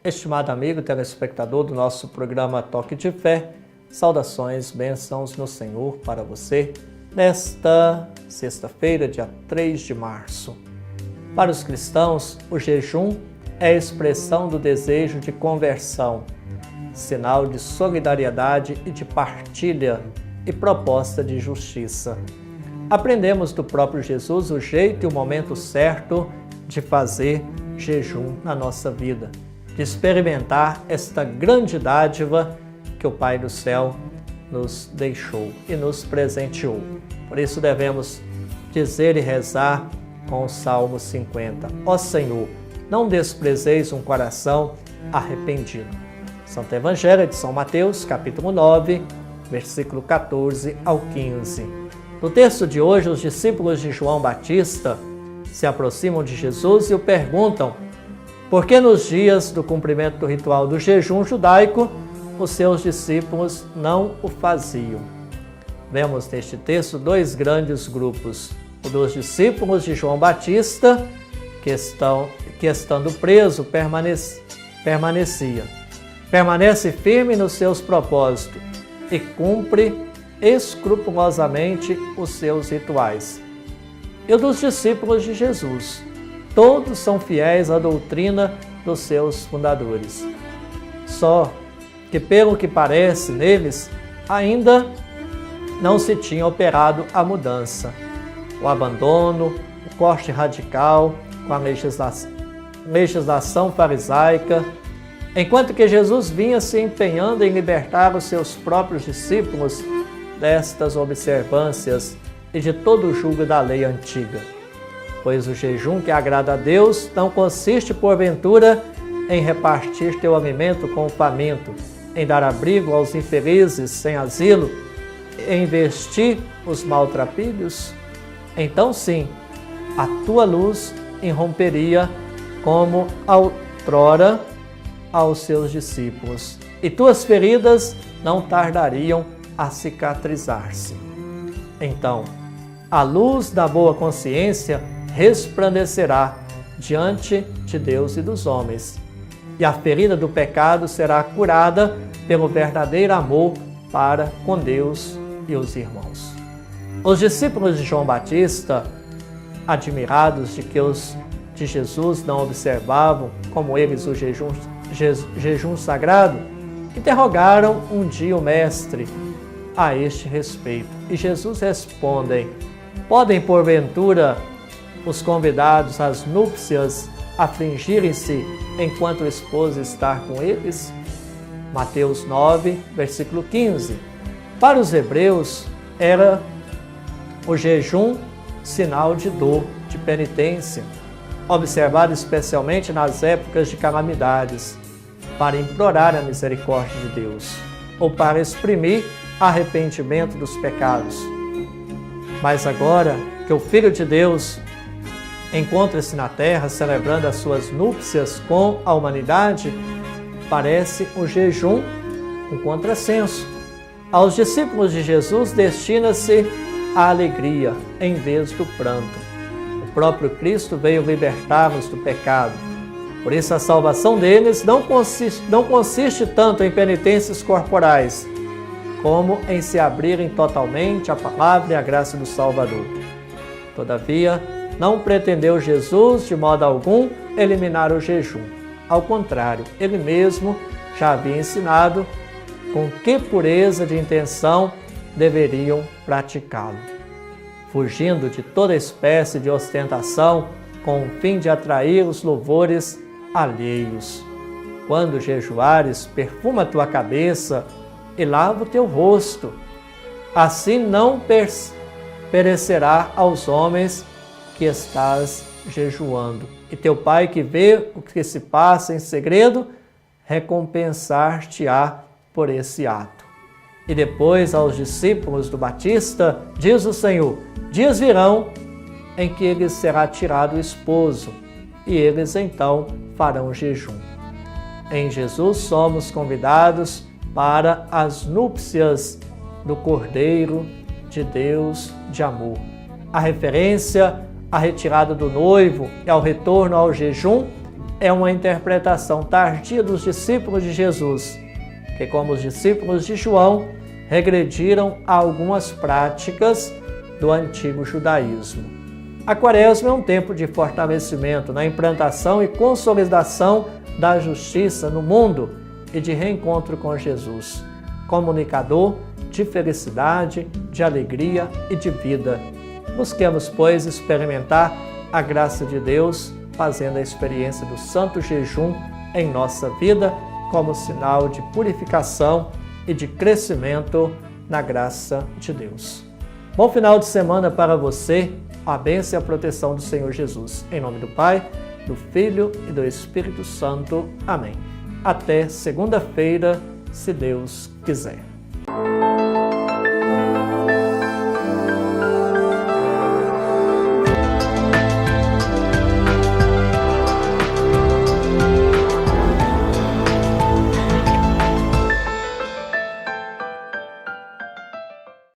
Estimado amigo telespectador do nosso programa Toque de Fé, saudações, bênçãos no Senhor para você nesta sexta-feira, dia 3 de março. Para os cristãos, o jejum é a expressão do desejo de conversão, sinal de solidariedade e de partilha e proposta de justiça. Aprendemos do próprio Jesus o jeito e o momento certo de fazer jejum na nossa vida, de experimentar esta grande dádiva que o Pai do céu nos deixou e nos presenteou. Por isso devemos dizer e rezar com o Salmo 50. Ó Senhor, não desprezeis um coração arrependido. Santo Evangelho de São Mateus, capítulo 9, versículo 14 ao 15. No texto de hoje, os discípulos de João Batista se aproximam de Jesus e o perguntam por que nos dias do cumprimento do ritual do jejum judaico os seus discípulos não o faziam. Vemos neste texto dois grandes grupos: o dos discípulos de João Batista, que estando preso permanece firme nos seus propósitos e cumpre escrupulosamente os seus rituais. E o dos discípulos de Jesus, todos são fiéis à doutrina dos seus fundadores. Só que, pelo que parece, neles ainda não se tinha operado a mudança, o abandono, o corte radical com a legislação farisaica, enquanto que Jesus vinha se empenhando em libertar os seus próprios discípulos destas observâncias e de todo o jugo da lei antiga. Pois o jejum que agrada a Deus não consiste, porventura, em repartir teu alimento com o faminto, em dar abrigo aos infelizes sem asilo, em vestir os maltrapilhos? Então sim, a tua luz irromperia como outrora aos seus discípulos, e tuas feridas não tardariam a cicatrizar-se. Então, a luz da boa consciência resplandecerá diante de Deus e dos homens, e a ferida do pecado será curada pelo verdadeiro amor para com Deus e os irmãos. Os discípulos de João Batista, admirados de que os de Jesus não observavam, como eles, o jejum sagrado, interrogaram um dia o Mestre a este respeito. E Jesus responde: podem, porventura, os convidados às núpcias afligirem-se enquanto o esposo está com eles? Mateus 9, versículo 15. Para os hebreus, era o jejum sinal de dor, de penitência, observado especialmente nas épocas de calamidades, para implorar a misericórdia de Deus, ou para exprimir arrependimento dos pecados. Mas agora que o Filho de Deus encontra-se na terra celebrando as suas núpcias com a humanidade, parece o jejum um contrassenso. Aos discípulos de Jesus destina-se a alegria em vez do pranto. O próprio Cristo veio libertar-nos do pecado. Por isso a salvação deles não consiste tanto em penitências corporais, como em se abrirem totalmente à palavra e à graça do Salvador. Todavia, não pretendeu Jesus, de modo algum, eliminar o jejum. Ao contrário, ele mesmo já havia ensinado com que pureza de intenção deveriam praticá-lo, fugindo de toda espécie de ostentação com o fim de atrair os louvores alheios. Quando jejuares, perfuma a tua cabeça e lava o teu rosto. Assim não perecerá aos homens que estás jejuando. E teu Pai, que vê o que se passa em segredo, recompensar-te-á por esse ato. E depois aos discípulos do Batista, diz o Senhor: dias virão em que lhes será tirado o esposo, e eles então farão jejum. Em Jesus somos convidados para as núpcias do Cordeiro de Deus de amor. A referência à retirada do noivo e ao retorno ao jejum é uma interpretação tardia dos discípulos de Jesus, que, como os discípulos de João, regrediram a algumas práticas do antigo judaísmo. A Quaresma é um tempo de fortalecimento na implantação e consolidação da justiça no mundo e de reencontro com Jesus, comunicador de felicidade, de alegria e de vida. Busquemos, pois, experimentar a graça de Deus, fazendo a experiência do santo jejum em nossa vida como sinal de purificação e de crescimento na graça de Deus. Bom final de semana para você, a bênção e a proteção do Senhor Jesus. Em nome do Pai, do Filho e do Espírito Santo. Amém. Até segunda-feira, se Deus quiser.